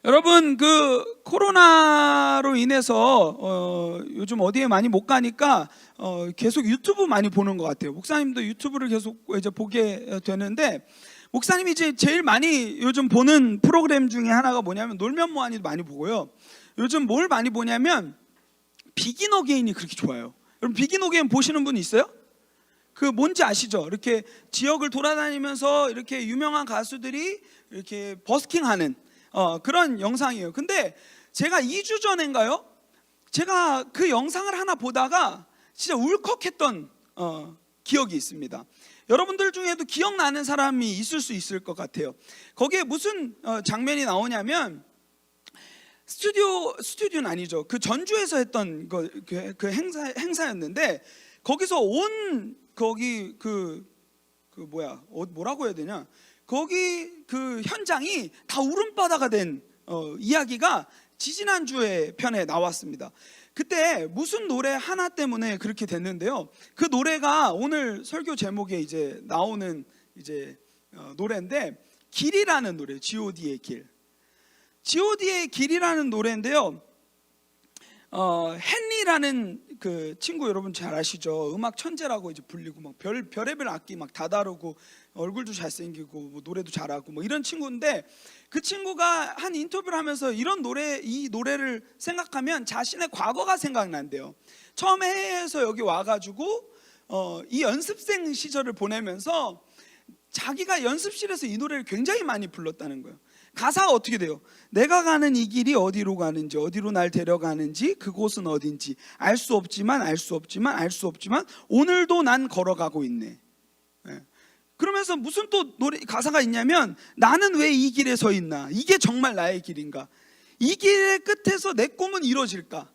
여러분, 코로나로 인해서 요즘 어디에 많이 못 가니까 계속 유튜브 많이 보는 것 같아요. 목사님도 유튜브를 계속 이제 보게 되는데, 목사님이 이제 제일 많이 요즘 보는 프로그램 중에 하나가 뭐냐면 놀면 뭐하니도 많이 보고요. 요즘 뭘 많이 보냐면 비긴 어게인이 그렇게 좋아요. 여러분, 비긴 어게인 보시는 분 있어요? 그 뭔지 아시죠? 이렇게 지역을 돌아다니면서 이렇게 유명한 가수들이 이렇게 버스킹하는 그런 영상이에요. 근데 제가 2주 전인가요? 제가 그 영상을 하나 보다가 진짜 울컥했던 기억이 있습니다. 여러분들 중에도 기억나는 사람이 있을 수 있을 것 같아요. 거기에 무슨 장면이 나오냐면 스튜디오는 아니죠. 그 전주에서 했던 그 행사였는데, 거기서 온 거기 뭐라고 해야 되냐? 거기 그 현장이 다 울음바다가 된 이야기가 지지난주에 편에 나왔습니다. 그때 무슨 노래 하나 때문에 그렇게 됐는데요. 그 노래가 오늘 설교 제목에 이제 나오는 이제 노래인데, 길이라는 노래, G.O.D의 길. G.O.D의 길이라는 노래인데요. 헨리라는 그 친구 여러분 잘 아시죠? 음악 천재라고 이제 불리고 막 별의별 악기 막 다 다루고 얼굴도 잘생기고 뭐 노래도 잘하고 뭐 이런 친구인데, 그 친구가 한 인터뷰를 하면서 이 노래를 생각하면 자신의 과거가 생각난대요. 처음에 해외에서 여기 와가지고 이 연습생 시절을 보내면서 자기가 연습실에서 이 노래를 굉장히 많이 불렀다는 거예요. 가사가 어떻게 돼요? 내가 가는 이 길이 어디로 가는지, 어디로 날 데려가는지, 그곳은 어딘지 알 수 없지만 오늘도 난 걸어가고 있네. 그러면서 무슨 또 노래 가사가 있냐면, 나는 왜 이 길에 서 있나? 이게 정말 나의 길인가? 이 길의 끝에서 내 꿈은 이루어질까?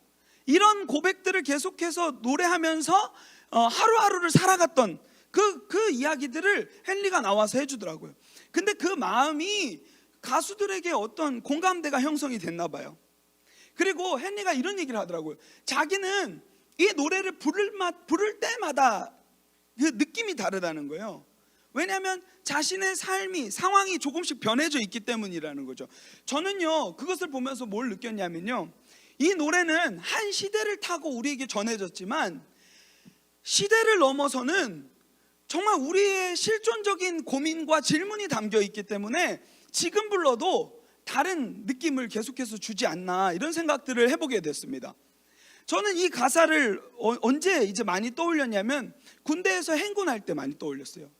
이런 고백들을 계속해서 노래하면서 하루하루를 살아갔던 그 이야기들을 헨리가 나와서 해주더라고요. 근데 그 마음이 가수들에게 어떤 공감대가 형성이 됐나 봐요. 그리고 헨리가 이런 얘기를 하더라고요. 자기는 이 노래를 부를 때마다 그 느낌이 다르다는 거예요. 왜냐하면 자신의 상황이 조금씩 변해져 있기 때문이라는 거죠. 저는요, 그것을 보면서 뭘 느꼈냐면요, 이 노래는 한 시대를 타고 우리에게 전해졌지만 시대를 넘어서는 정말 우리의 실존적인 고민과 질문이 담겨 있기 때문에 지금 불러도 다른 느낌을 계속해서 주지 않나, 이런 생각들을 해보게 됐습니다. 저는 이 가사를 언제 이제 많이 떠올렸냐면, 군대에서 행군할 때 많이 떠올렸어요.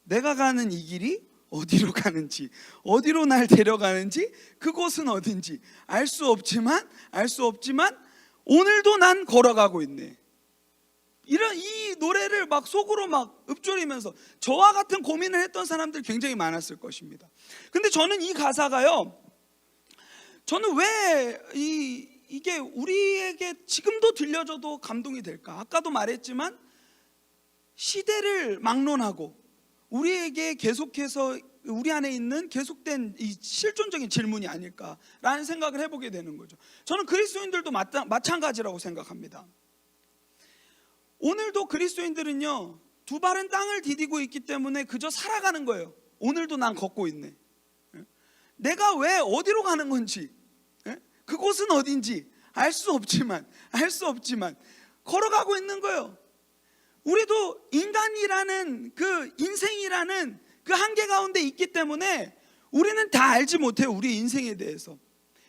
내가 가는 이 길이 어디로 가는지, 어디로 날 데려가는지, 그곳은 어딘지 알 수 없지만 오늘도 난 걸어가고 있네. 이런 이 노래를 막 속으로 막 읊조리면서 저와 같은 고민을 했던 사람들 굉장히 많았을 것입니다. 근데 저는 이 가사가요, 저는 왜 이게 우리에게 지금도 들려줘도 감동이 될까? 아까도 말했지만 시대를 막론하고 우리에게 계속해서 우리 안에 있는 계속된 이 실존적인 질문이 아닐까라는 생각을 해보게 되는 거죠. 저는 그리스도인들도 마찬가지라고 생각합니다. 오늘도 그리스도인들은요, 두 발은 땅을 디디고 있기 때문에 그저 살아가는 거예요. 오늘도 난 걷고 있네. 내가 왜 어디로 가는 건지, 그곳은 어딘지 알 수 없지만 걸어가고 있는 거예요. 우리도 인간이라는 그 인생이라는 그 한계 가운데 있기 때문에 우리는 다 알지 못해요, 우리 인생에 대해서.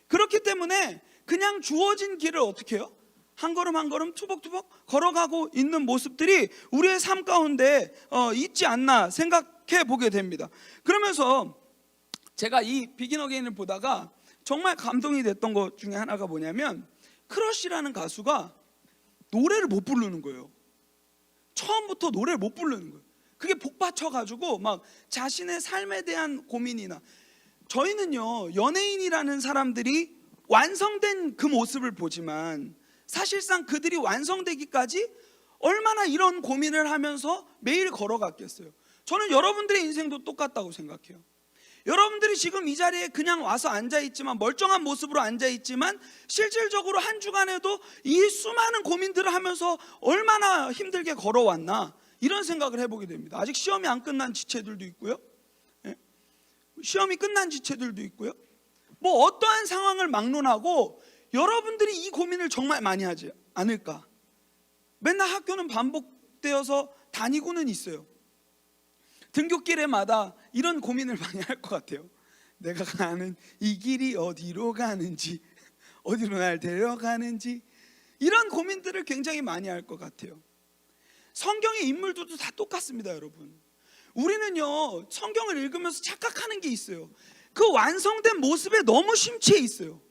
그렇기 때문에 그냥 주어진 길을 어떻게 해요? 한 걸음 한 걸음 투벅투벅 걸어가고 있는 모습들이 우리의 삶 가운데 있지 않나 생각해 보게 됩니다. 그러면서 제가 이 비긴 어게인을 보다가 정말 감동이 됐던 것 중에 하나가 뭐냐면, 크러쉬라는 가수가 노래를 못 부르는 거예요. 처음부터 노래를 못 부르는 거예요. 그게 복받쳐가지고 막 자신의 삶에 대한 고민이나, 저희는요, 연예인이라는 사람들이 완성된 그 모습을 보지만 사실상 그들이 완성되기까지 얼마나 이런 고민을 하면서 매일 걸어갔겠어요. 저는 여러분들의 인생도 똑같다고 생각해요. 여러분들이 지금 이 자리에 그냥 와서 앉아있지만, 멀쩡한 모습으로 앉아있지만 실질적으로 한 주간에도 이 수많은 고민들을 하면서 얼마나 힘들게 걸어왔나, 이런 생각을 해보게 됩니다. 아직 시험이 안 끝난 지체들도 있고요, 시험이 끝난 지체들도 있고요, 뭐 어떠한 상황을 막론하고 여러분들이 이 고민을 정말 많이 하지 않을까. 맨날 학교는 반복되어서 다니고는 있어요. 등굣길에마다 이런 고민을 많이 할 것 같아요. 내가 가는 이 길이 어디로 가는지, 어디로 날 데려가는지, 이런 고민들을 굉장히 많이 할 것 같아요. 성경의 인물들도 다 똑같습니다, 여러분. 우리는요, 성경을 읽으면서 착각하는 게 있어요. 그 완성된 모습에 너무 심취해 있어요.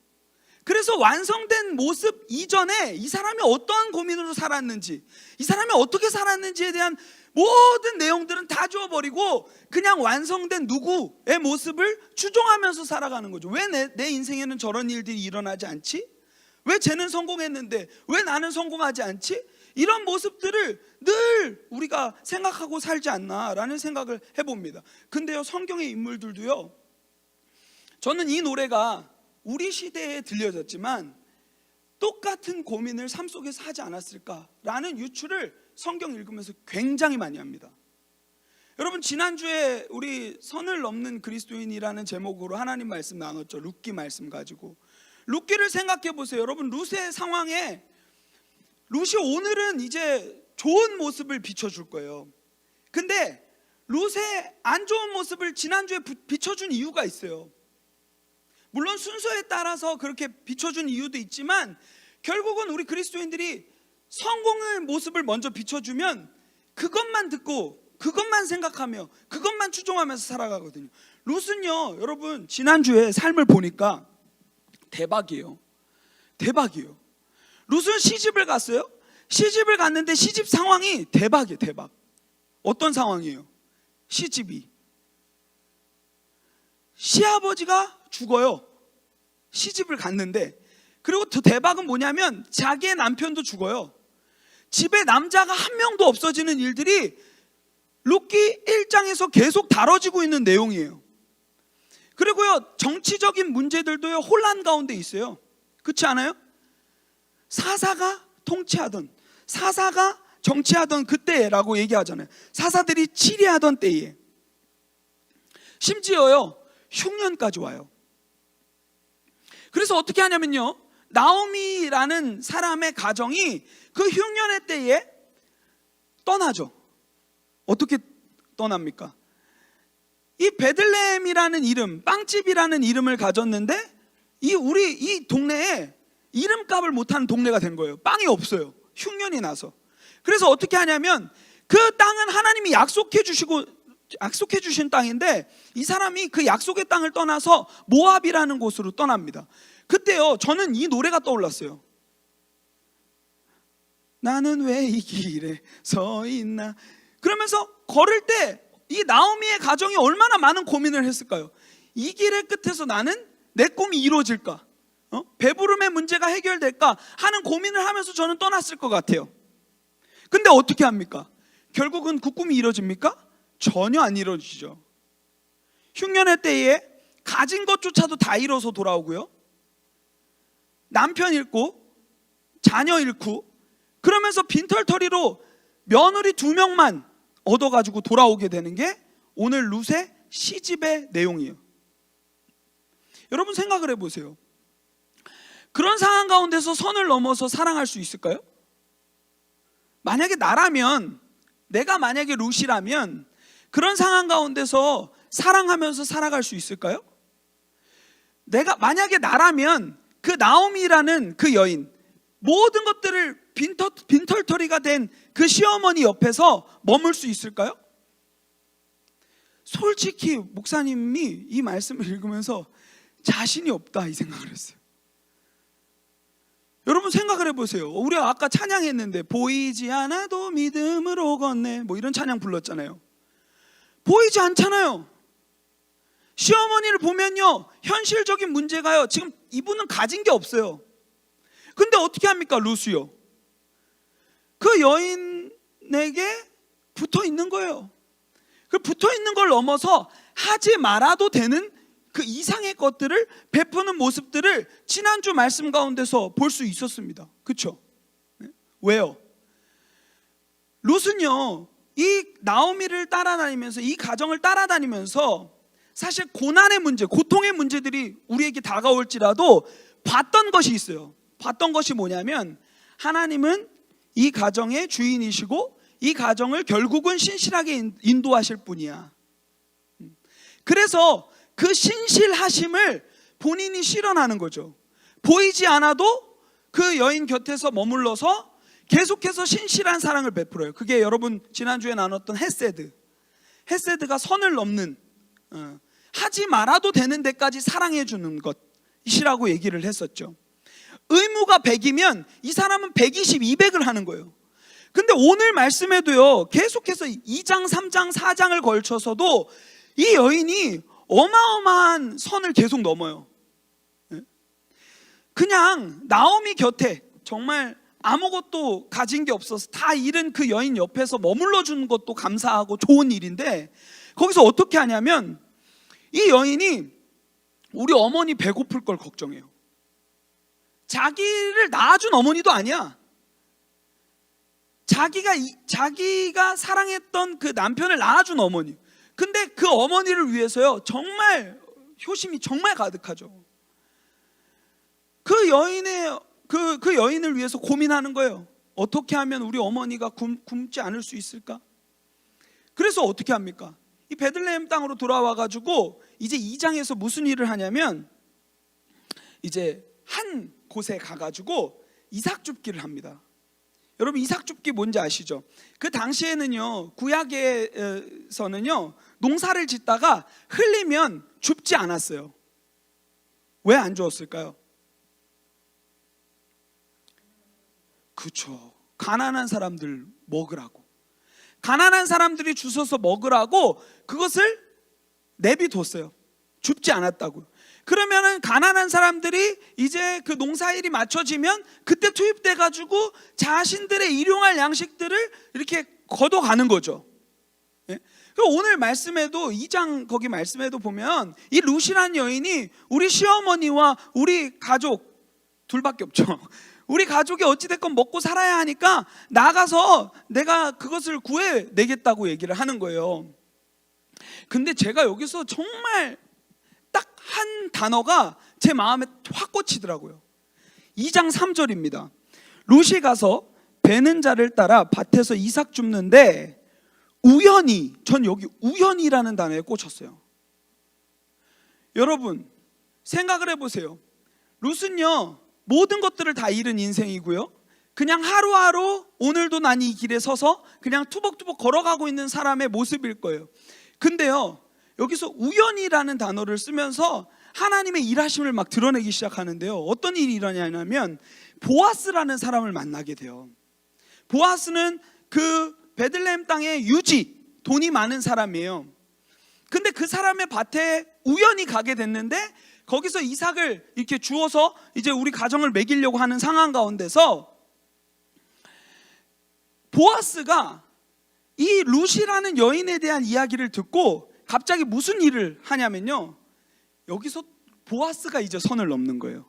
그래서 완성된 모습 이전에 이 사람이 어떠한 고민으로 살았는지, 이 사람이 어떻게 살았는지에 대한 모든 내용들은 다 지워버리고 그냥 완성된 누구의 모습을 추종하면서 살아가는 거죠. 왜 내 인생에는 저런 일들이 일어나지 않지? 왜 쟤는 성공했는데 왜 나는 성공하지 않지? 이런 모습들을 늘 우리가 생각하고 살지 않나라는 생각을 해봅니다. 근데요, 성경의 인물들도요, 저는 이 노래가 우리 시대에 들려졌지만 똑같은 고민을 삶 속에서 하지 않았을까라는 유추를 성경 읽으면서 굉장히 많이 합니다. 여러분, 지난주에 우리 선을 넘는 그리스도인이라는 제목으로 하나님 말씀 나눴죠. 룻기 말씀 가지고. 룻기를 생각해 보세요. 여러분, 룻의 상황에 룻이 오늘은 이제 좋은 모습을 비춰줄 거예요. 근데 룻의 안 좋은 모습을 지난주에 비춰준 이유가 있어요. 물론 순서에 따라서 그렇게 비춰준 이유도 있지만 결국은 우리 그리스도인들이 성공의 모습을 먼저 비춰주면 그것만 듣고 그것만 생각하며 그것만 추종하면서 살아가거든요. 룻은요, 여러분, 지난주에 삶을 보니까 대박이에요. 대박이에요. 룻은 시집을 갔어요. 시집을 갔는데 시집 상황이 대박이에요. 대박. 어떤 상황이에요? 시집이 시아버지가 죽어요. 시집을 갔는데. 그리고 더 대박은 뭐냐면 자기의 남편도 죽어요. 집에 남자가 한 명도 없어지는 일들이 룻기 1장에서 계속 다뤄지고 있는 내용이에요. 그리고요, 정치적인 문제들도요, 혼란 가운데 있어요. 그렇지 않아요? 사사가 통치하던, 사사가 정치하던 그때라고 얘기하잖아요. 사사들이 치리하던 때에 심지어요, 흉년까지 와요. 그래서 어떻게 하냐면요, 나오미라는 사람의 가정이 그 흉년의 때에 떠나죠. 어떻게 떠납니까? 이 베들레헴이라는 이름, 빵집이라는 이름을 가졌는데 우리 이 동네에 이름값을 못하는 동네가 된 거예요. 빵이 없어요. 흉년이 나서. 그래서 어떻게 하냐면 그 땅은 하나님이 약속해 주신 땅인데 이 사람이 그 약속의 땅을 떠나서 모압이라는 곳으로 떠납니다. 그때요, 저는 이 노래가 떠올랐어요. 나는 왜 이 길에 서 있나. 그러면서 걸을 때 이 나오미의 가정이 얼마나 많은 고민을 했을까요? 이 길의 끝에서 나는 내 꿈이 이루어질까? 배부름의 문제가 해결될까? 하는 고민을 하면서 저는 떠났을 것 같아요. 근데 어떻게 합니까? 결국은 그 꿈이 이루어집니까? 전혀 안 이루어지죠. 흉년의 때에 가진 것조차도 다 잃어서 돌아오고요, 남편 잃고 자녀 잃고, 그러면서 빈털터리로 며느리 2명만 얻어가지고 돌아오게 되는 게 오늘 룻의 시집의 내용이에요. 여러분, 생각을 해보세요. 그런 상황 가운데서 선을 넘어서 사랑할 수 있을까요? 만약에 나라면, 내가 만약에 룻이라면 그런 상황 가운데서 사랑하면서 살아갈 수 있을까요? 만약에 나라면 그 나오미라는 그 여인, 모든 것들을 빈털터리가 된 그 시어머니 옆에서 머물 수 있을까요? 솔직히 목사님이 이 말씀을 읽으면서 자신이 없다, 이 생각을 했어요. 여러분, 생각을 해보세요. 우리가 아까 찬양했는데 보이지 않아도 믿음으로 걷네, 뭐 이런 찬양 불렀잖아요. 보이지 않잖아요. 시어머니를 보면요, 현실적인 문제가요, 지금 이분은 가진 게 없어요. 근데 어떻게 합니까? 루스요, 그 여인에게 붙어 있는 거예요. 그 붙어 있는 걸 넘어서 하지 말아도 되는 그 이상의 것들을 베푸는 모습들을 지난주 말씀 가운데서 볼 수 있었습니다. 그렇죠? 왜요? 룻은요, 이 나오미를 따라다니면서, 이 가정을 따라다니면서 사실 고난의 문제, 고통의 문제들이 우리에게 다가올지라도 봤던 것이 있어요. 봤던 것이 뭐냐면, 하나님은 이 가정의 주인이시고 이 가정을 결국은 신실하게 인도하실 분이야. 그래서 그 신실하심을 본인이 실현하는 거죠. 보이지 않아도 그 여인 곁에서 머물러서 계속해서 신실한 사랑을 베풀어요. 그게 여러분 지난주에 나눴던 헤세드가 선을 넘는, 하지 말아도 되는 데까지 사랑해 주는 것이라고 얘기를 했었죠. 의무가 100이면 이 사람은 120, 200을 하는 거예요. 근데 오늘 말씀에도요, 계속해서 2장, 3장, 4장을 걸쳐서도 이 여인이 어마어마한 선을 계속 넘어요. 그냥 나오미 곁에 정말 아무것도 가진 게 없어서 다 잃은 그 여인 옆에서 머물러 주는 것도 감사하고 좋은 일인데, 거기서 어떻게 하냐면 이 여인이 우리 어머니 배고플 걸 걱정해요. 자기를 낳아준 어머니도 아니야. 자기가 사랑했던 그 남편을 낳아준 어머니. 근데 그 어머니를 위해서요, 정말 효심이 정말 가득하죠. 그 여인을 위해서 고민하는 거예요. 어떻게 하면 우리 어머니가 굶지 않을 수 있을까? 그래서 어떻게 합니까? 이 베들레헴 땅으로 돌아와 가지고 이제 2장에서 무슨 일을 하냐면, 이제 한 곳에 가 가지고 이삭 줍기를 합니다. 여러분, 이삭 줍기 뭔지 아시죠? 그 당시에는요, 구약에서는요, 농사를 짓다가 흘리면 줍지 않았어요. 왜 안 주었을까요? 그렇죠. 가난한 사람들 먹으라고. 가난한 사람들이 주워서 먹으라고 그것을 내비뒀어요. 줍지 않았다고요. 그러면은 가난한 사람들이 이제 그 농사일이 맞춰지면 그때 투입돼 가지고 자신들의 일용할 양식들을 이렇게 걷어가는 거죠. 예? 오늘 말씀에도 2장 거기 말씀에도 보면 이 룻이라는 여인이 우리 시어머니와 우리 가족 둘밖에 없죠. 우리 가족이 어찌됐건 먹고 살아야 하니까 나가서 내가 그것을 구해내겠다고 얘기를 하는 거예요. 근데 제가 여기서 정말 딱 한 단어가 제 마음에 확 꽂히더라고요. 2장 3절입니다. 룻이 가서 베는 자를 따라 밭에서 이삭 줍는데 우연히, 전 여기 우연이라는 단어에 꽂혔어요. 여러분 생각을 해보세요. 룻은요, 모든 것들을 다 잃은 인생이고요, 그냥 하루하루 오늘도 난 이 길에 서서 그냥 투벅투벅 걸어가고 있는 사람의 모습일 거예요. 근데요, 여기서 우연이라는 단어를 쓰면서 하나님의 일하심을 막 드러내기 시작하는데요, 어떤 일이 일어나냐면 보아스라는 사람을 만나게 돼요. 보아스는 그 베들레헴 땅의 유지, 돈이 많은 사람이에요. 근데 그 사람의 밭에 우연히 가게 됐는데 거기서 이삭을 이렇게 주어서 이제 우리 가정을 먹이려고 하는 상황 가운데서 보아스가 이 룻이라는 여인에 대한 이야기를 듣고 갑자기 무슨 일을 하냐면요, 여기서 보아스가 이제 선을 넘는 거예요.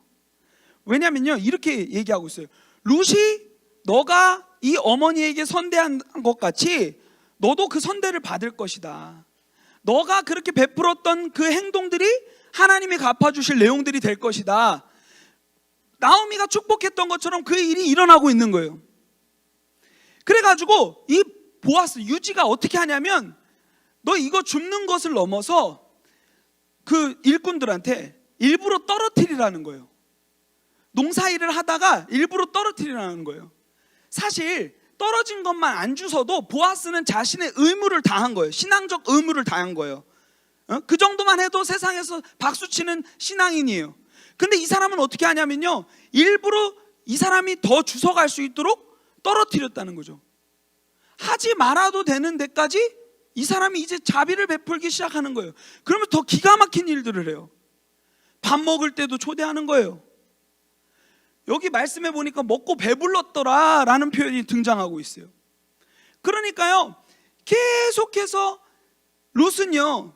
왜냐면요, 이렇게 얘기하고 있어요. 룻이 너가 이 어머니에게 선대한 것 같이 너도 그 선대를 받을 것이다. 너가 그렇게 베풀었던 그 행동들이 하나님이 갚아주실 내용들이 될 것이다. 나오미가 축복했던 것처럼 그 일이 일어나고 있는 거예요. 그래가지고 이 보아스, 유지가 어떻게 하냐면 너 이거 줍는 것을 넘어서 그 일꾼들한테 일부러 떨어뜨리라는 거예요. 농사일을 하다가 일부러 떨어뜨리라는 거예요. 사실 떨어진 것만 안 주워도 보아스는 자신의 의무를 다한 거예요. 신앙적 의무를 다한 거예요. 그 정도만 해도 세상에서 박수치는 신앙인이에요. 근데 이 사람은 어떻게 하냐면요, 일부러 이 사람이 더 주워갈 수 있도록 떨어뜨렸다는 거죠. 하지 말아도 되는 데까지 이 사람이 이제 자비를 베풀기 시작하는 거예요. 그러면 더 기가 막힌 일들을 해요. 밥 먹을 때도 초대하는 거예요. 여기 말씀해 보니까 먹고 배불렀더라 라는 표현이 등장하고 있어요. 그러니까요, 계속해서 룻은요,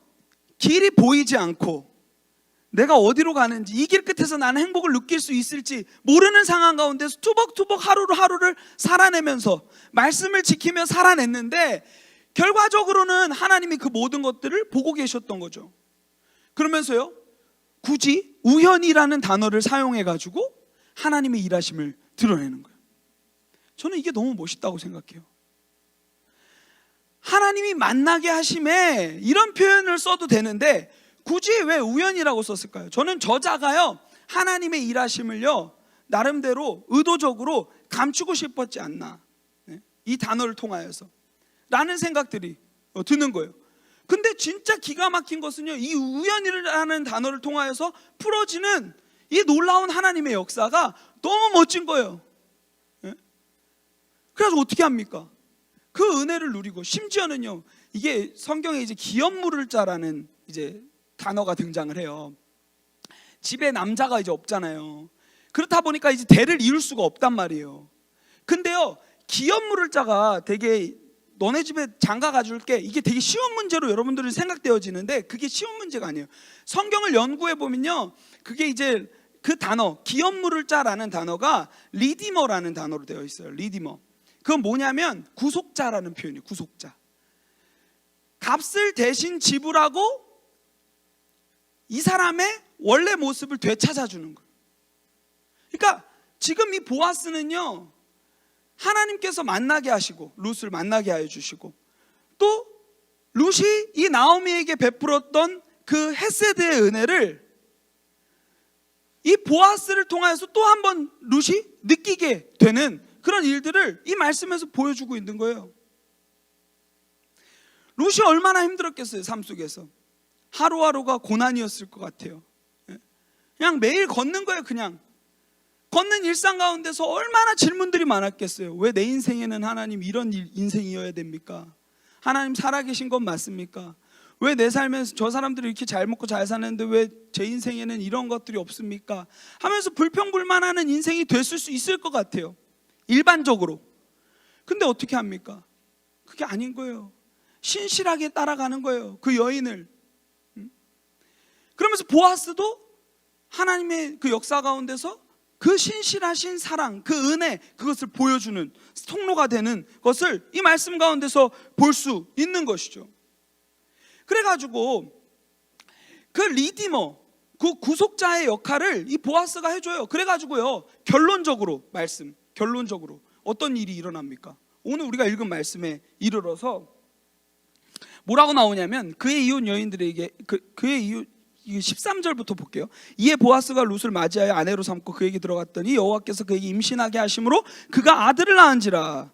길이 보이지 않고 내가 어디로 가는지, 이 길 끝에서 나는 행복을 느낄 수 있을지 모르는 상황 가운데서 투벅투벅 하루를 살아내면서 말씀을 지키며 살아냈는데, 결과적으로는 하나님이 그 모든 것들을 보고 계셨던 거죠. 그러면서요, 굳이 우연이라는 단어를 사용해 가지고 하나님의 일하심을 드러내는 거예요. 저는 이게 너무 멋있다고 생각해요. 하나님이 만나게 하심에 이런 표현을 써도 되는데 굳이 왜 우연이라고 썼을까요? 저는 저자가요, 하나님의 일하심을요, 나름대로 의도적으로 감추고 싶었지 않나, 이 단어를 통하여서 라는 생각들이 드는 거예요. 근데 진짜 기가 막힌 것은요, 이 우연이라는 단어를 통하여서 풀어지는 이 놀라운 하나님의 역사가 너무 멋진 거예요. 그래서 어떻게 합니까? 그 은혜를 누리고, 심지어는요, 이게 성경에 이제 기업물을 자라는 이제 단어가 등장을 해요. 집에 남자가 이제 없잖아요. 그렇다 보니까 이제 대를 이룰 수가 없단 말이에요. 근데요, 기업물을 자가 되게 너네 집에 장가 가줄게, 이게 되게 쉬운 문제로 여러분들은 생각되어지는데 그게 쉬운 문제가 아니에요. 성경을 연구해 보면요, 그게 이제 그 단어 기업물을 자라는 단어가 리디머라는 단어로 되어 있어요. 리디머. 그건 뭐냐면 구속자라는 표현이에요. 구속자. 값을 대신 지불하고 이 사람의 원래 모습을 되찾아주는 거예요. 그러니까 지금 이 보아스는요, 하나님께서 만나게 하시고 룻을 만나게 하여 주시고, 또 룻이 이 나오미에게 베풀었던 그 헤세드의 은혜를 이 보아스를 통해서 또 한 번 룻이 느끼게 되는 그런 일들을 이 말씀에서 보여주고 있는 거예요. 룻이 얼마나 힘들었겠어요. 삶 속에서 하루하루가 고난이었을 것 같아요. 그냥 매일 걷는 거예요. 그냥 걷는 일상 가운데서 얼마나 질문들이 많았겠어요. 왜 내 인생에는 하나님 이런 인생이어야 됩니까? 하나님 살아계신 건 맞습니까? 왜 내 삶에서 저 사람들이 이렇게 잘 먹고 잘 사는데 왜 제 인생에는 이런 것들이 없습니까? 하면서 불평불만하는 인생이 됐을 수 있을 것 같아요, 일반적으로. 근데 어떻게 합니까? 그게 아닌 거예요. 신실하게 따라가는 거예요, 그 여인을. 그러면서 보아스도 하나님의 그 역사 가운데서 그 신실하신 사랑, 그 은혜, 그것을 보여주는 통로가 되는 것을 이 말씀 가운데서 볼 수 있는 것이죠. 그래가지고 그 리디머, 그 구속자의 역할을 이 보아스가 해줘요. 그래가지고요, 결론적으로 어떤 일이 일어납니까? 오늘 우리가 읽은 말씀에 이르러서 뭐라고 나오냐면, 그의 이웃 여인들에게 그의 이웃 13절부터 볼게요. 이에 보아스가 룻을 맞이하여 아내로 삼고 그에게 들어갔더니 여호와께서 그에게 임신하게 하심으로 그가 아들을 낳은지라.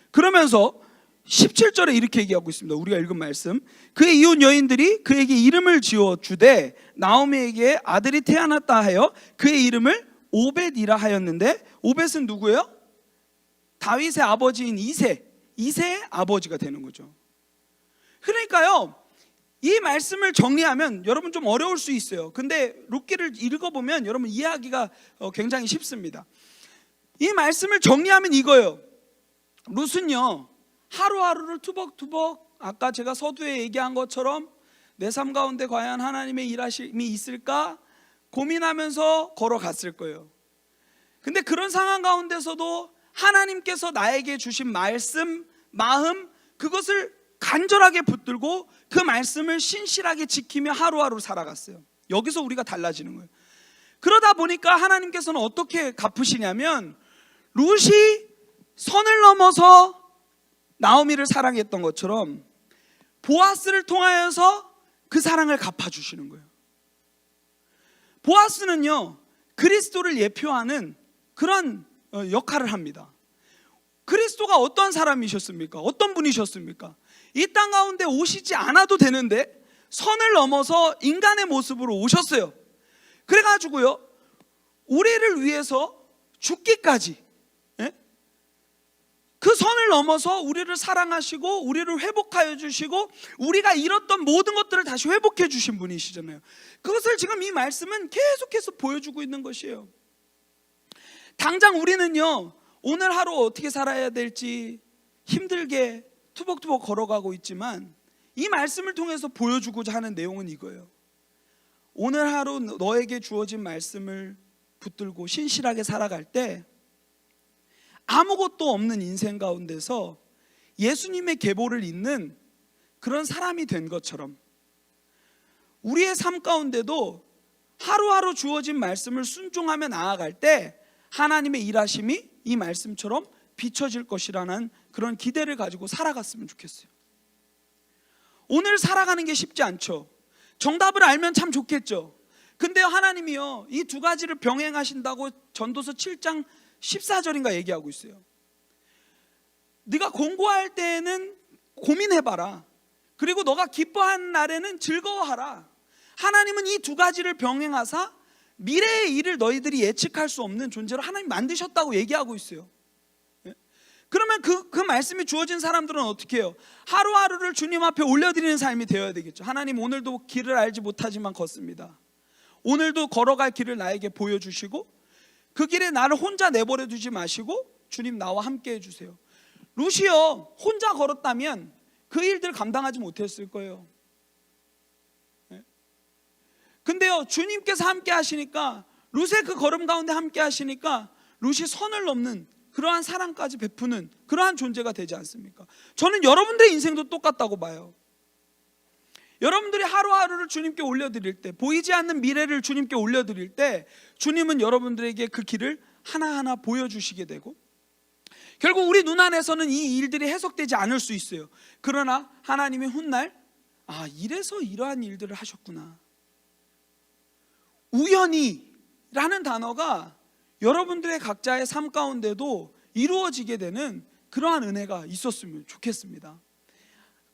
그러면서 17절에 이렇게 얘기하고 있습니다. 우리가 읽은 말씀. 그의 이웃 여인들이 그에게 이름을 지어 주되 나오미에게 아들이 태어났다 하여 그의 이름을 오벳이라 하였는데, 오벳은 누구예요? 다윗의 아버지인 이새의 아버지가 되는 거죠. 그러니까요, 이 말씀을 정리하면 여러분 좀 어려울 수 있어요. 근데 룻기를 읽어보면 여러분 이해하기가 굉장히 쉽습니다. 이 말씀을 정리하면 이거예요. 룻은요, 하루하루를 투벅투벅, 아까 제가 서두에 얘기한 것처럼 내 삶 가운데 과연 하나님의 일하심이 있을까 고민하면서 걸어갔을 거예요. 근데 그런 상황 가운데서도 하나님께서 나에게 주신 말씀, 마음, 그것을 간절하게 붙들고 그 말씀을 신실하게 지키며 하루하루 살아갔어요. 여기서 우리가 달라지는 거예요. 그러다 보니까 하나님께서는 어떻게 갚으시냐면, 룻이 선을 넘어서 나오미를 사랑했던 것처럼 보아스를 통하여서 그 사랑을 갚아주시는 거예요. 보아스는요, 그리스도를 예표하는 그런 역할을 합니다. 그리스도가 어떤 사람이셨습니까? 어떤 분이셨습니까? 이 땅 가운데 오시지 않아도 되는데 선을 넘어서 인간의 모습으로 오셨어요. 그래가지고요, 우리를 위해서 죽기까지, 그 그 선을 넘어서 우리를 사랑하시고 우리를 회복하여 주시고 우리가 잃었던 모든 것들을 다시 회복해 주신 분이시잖아요. 그것을 지금 이 말씀은 계속해서 보여주고 있는 것이에요. 당장 우리는요, 오늘 하루 어떻게 살아야 될지 힘들게 투벅투벅 걸어가고 있지만 이 말씀을 통해서 보여주고자 하는 내용은 이거예요. 오늘 하루 너에게 주어진 말씀을 붙들고 신실하게 살아갈 때 아무것도 없는 인생 가운데서 예수님의 계보를 잇는 그런 사람이 된 것처럼 우리의 삶 가운데도 하루하루 주어진 말씀을 순종하며 나아갈 때 하나님의 일하심이 이 말씀처럼 비춰질 것이라는 그런 기대를 가지고 살아갔으면 좋겠어요. 오늘 살아가는 게 쉽지 않죠. 정답을 알면 참 좋겠죠. 근데 하나님이요, 이 두 가지를 병행하신다고 전도서 7장 14절인가 얘기하고 있어요. 네가 공고할 때에는 고민해봐라. 그리고 너가 기뻐하는 날에는 즐거워하라. 하나님은 이 두 가지를 병행하사 미래의 일을 너희들이 예측할 수 없는 존재로 하나님 만드셨다고 얘기하고 있어요. 그러면 그 말씀이 주어진 사람들은 어떻게 해요? 하루하루를 주님 앞에 올려드리는 삶이 되어야 되겠죠. 하나님, 오늘도 길을 알지 못하지만 걷습니다. 오늘도 걸어갈 길을 나에게 보여주시고 그 길에 나를 혼자 내버려 두지 마시고 주님 나와 함께 해주세요. 룻이요, 혼자 걸었다면 그 일들 감당하지 못했을 거예요. 근데요, 주님께서 함께 하시니까, 룻의 그 걸음 가운데 함께 하시니까 룻이 선을 넘는 그러한 사랑까지 베푸는 그러한 존재가 되지 않습니까? 저는 여러분들의 인생도 똑같다고 봐요. 여러분들이 하루하루를 주님께 올려드릴 때, 보이지 않는 미래를 주님께 올려드릴 때 주님은 여러분들에게 그 길을 하나하나 보여주시게 되고, 결국 우리 눈안에서는 이 일들이 해석되지 않을 수 있어요. 그러나 하나님이 훗날, 아, 이래서 이러한 일들을 하셨구나. 우연히라는 단어가 여러분들의 각자의 삶 가운데도 이루어지게 되는 그러한 은혜가 있었으면 좋겠습니다.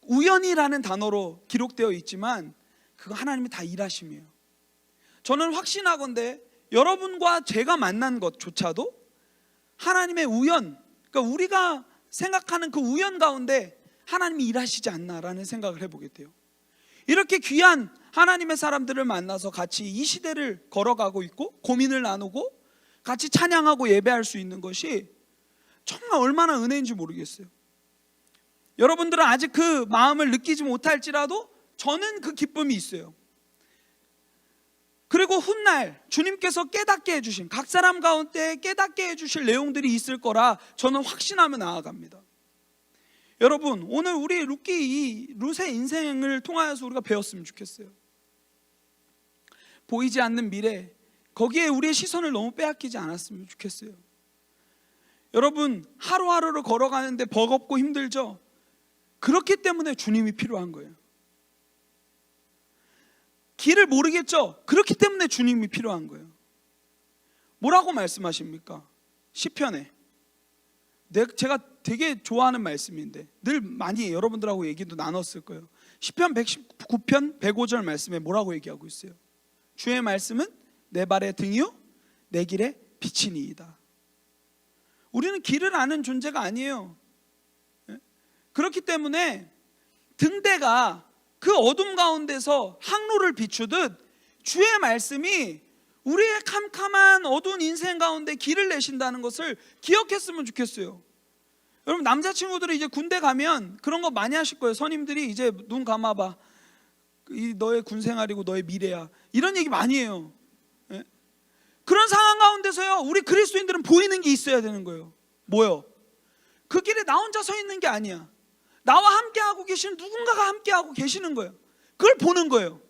우연이라는 단어로 기록되어 있지만 그거 하나님이 다 일하심이에요. 저는 확신하건대 여러분과 제가 만난 것조차도 하나님의 우연, 그러니까 우리가 생각하는 그 우연 가운데 하나님이 일하시지 않나라는 생각을 해보게 돼요. 이렇게 귀한 하나님의 사람들을 만나서 같이 이 시대를 걸어가고 있고 고민을 나누고 같이 찬양하고 예배할 수 있는 것이 정말 얼마나 은혜인지 모르겠어요. 여러분들은 아직 그 마음을 느끼지 못할지라도 저는 그 기쁨이 있어요. 그리고 훗날 주님께서 깨닫게 해주신, 각 사람 가운데 깨닫게 해주실 내용들이 있을 거라 저는 확신하며 나아갑니다. 여러분, 오늘 우리 룻의 인생을 통하여서 우리가 배웠으면 좋겠어요. 보이지 않는 미래, 거기에 우리의 시선을 너무 빼앗기지 않았으면 좋겠어요. 여러분, 하루하루를 걸어가는데 버겁고 힘들죠? 그렇기 때문에 주님이 필요한 거예요. 길을 모르겠죠? 그렇기 때문에 주님이 필요한 거예요. 뭐라고 말씀하십니까? 시편에, 제가 되게 좋아하는 말씀인데 늘 많이 여러분들하고 얘기도 나눴을 거예요. 시편 119편 105절 말씀에 뭐라고 얘기하고 있어요? 주의 말씀은 내 발의 등이요 내 길의 빛이니이다. 우리는 길을 아는 존재가 아니에요. 그렇기 때문에 등대가 그 어둠 가운데서 항로를 비추듯 주의 말씀이 우리의 캄캄한 어두운 인생 가운데 길을 내신다는 것을 기억했으면 좋겠어요. 여러분, 남자친구들이 이제 군대 가면 그런 거 많이 하실 거예요. 선임들이 이제 눈 감아봐, 이 너의 군 생활이고 너의 미래야, 이런 얘기 많이 해요. 예? 그런 상황 가운데서요, 우리 그리스도인들은 보이는 게 있어야 되는 거예요. 뭐요? 그 길에 나 혼자 서 있는 게 아니야. 나와 함께하고 계신 누군가가 함께하고 계시는 거예요. 그걸 보는 거예요.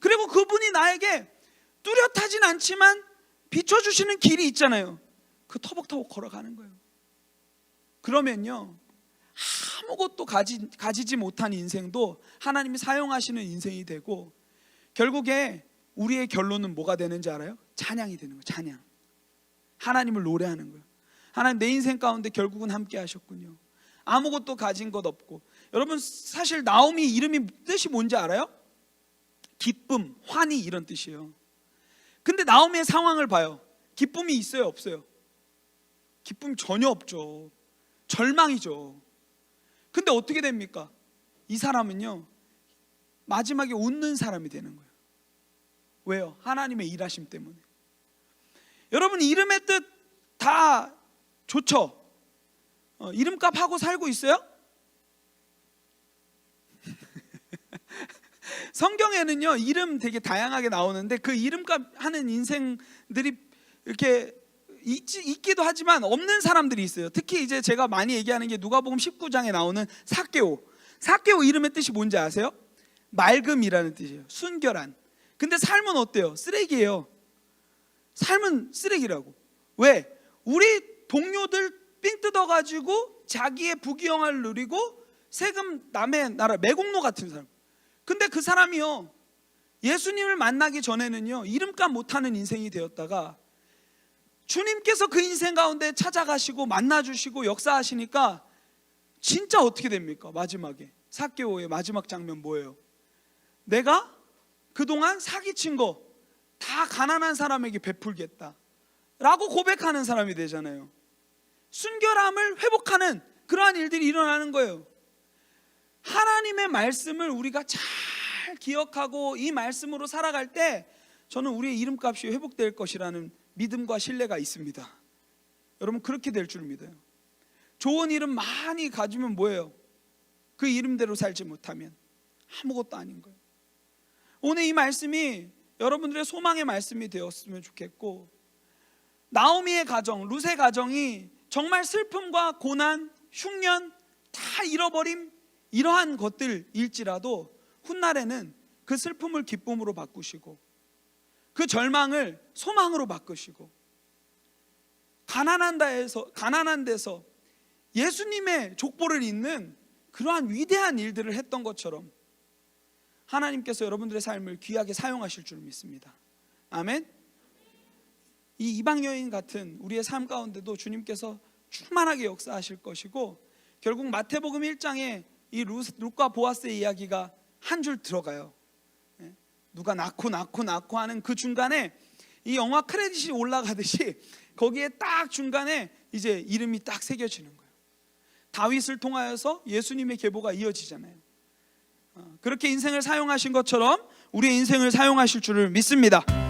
그리고 그분이 나에게 뚜렷하진 않지만 비춰주시는 길이 있잖아요. 그 터벅터벅 걸어가는 거예요. 그러면요, 아무것도 가지지 못한 인생도 하나님이 사용하시는 인생이 되고, 결국에 우리의 결론은 뭐가 되는지 알아요? 찬양이 되는 거예요. 찬양. 하나님을 노래하는 거예요. 하나님, 내 인생 가운데 결국은 함께 하셨군요. 아무것도 가진 것 없고. 여러분, 사실 나오미 이름이 뜻이 뭔지 알아요? 기쁨, 환희, 이런 뜻이에요. 근데 나오미의 상황을 봐요. 기쁨이 있어요, 없어요? 기쁨이 전혀 없죠. 절망이죠. 근데 어떻게 됩니까? 이 사람은요, 마지막에 웃는 사람이 되는 거예요. 왜요? 하나님의 일하심 때문에. 여러분, 이름의 뜻 다 좋죠? 이름값 하고 살고 있어요? 성경에는요, 이름 되게 다양하게 나오는데 그 이름값 하는 인생들이 이렇게 있기도 하지만 없는 사람들이 있어요. 특히 이제 제가 많이 얘기하는 게 누가복음 19장에 나오는 삭개오. 삭개오 이름의 뜻이 뭔지 아세요? 맑음이라는 뜻이에요. 순결한. 근데 삶은 어때요? 쓰레기예요. 삶은 쓰레기라고. 왜? 우리 동료들 삥 뜯어가지고 자기의 부귀영화를 누리고 세금 남의 나라 매국노 같은 사람. 근데 그 사람이요, 예수님을 만나기 전에는요, 이름값 못하는 인생이 되었다가 주님께서 그 인생 가운데 찾아가시고 만나주시고 역사하시니까 진짜 어떻게 됩니까? 마지막에 삭개오의 마지막 장면 뭐예요? 내가 그동안 사기친 거 다 가난한 사람에게 베풀겠다 라고 고백하는 사람이 되잖아요. 순결함을 회복하는 그러한 일들이 일어나는 거예요. 하나님의 말씀을 우리가 잘 기억하고 이 말씀으로 살아갈 때 저는 우리의 이름값이 회복될 것이라는 믿음과 신뢰가 있습니다. 여러분, 그렇게 될 줄 믿어요. 좋은 이름 많이 가지면 뭐예요? 그 이름대로 살지 못하면 아무것도 아닌 거예요. 오늘 이 말씀이 여러분들의 소망의 말씀이 되었으면 좋겠고, 나오미의 가정, 룻의 가정이 정말 슬픔과 고난, 흉년, 다 잃어버림, 이러한 것들일지라도 훗날에는 그 슬픔을 기쁨으로 바꾸시고 그 절망을 소망으로 바꾸시고 가난한 데서 예수님의 족보를 잇는 그러한 위대한 일들을 했던 것처럼 하나님께서 여러분들의 삶을 귀하게 사용하실 줄 믿습니다. 아멘. 이 이방 여인 같은 우리의 삶 가운데도 주님께서 충만하게 역사하실 것이고, 결국 마태복음 1장에 이 룻과 보아스의 이야기가 한 줄 들어가요. 누가 낳고 하는 그 중간에 이 영화 크레딧이 올라가듯이 거기에 딱 중간에 이제 이름이 딱 새겨지는 거예요. 다윗을 통하여서 예수님의 계보가 이어지잖아요. 그렇게 인생을 사용하신 것처럼 우리의 인생을 사용하실 줄을 믿습니다.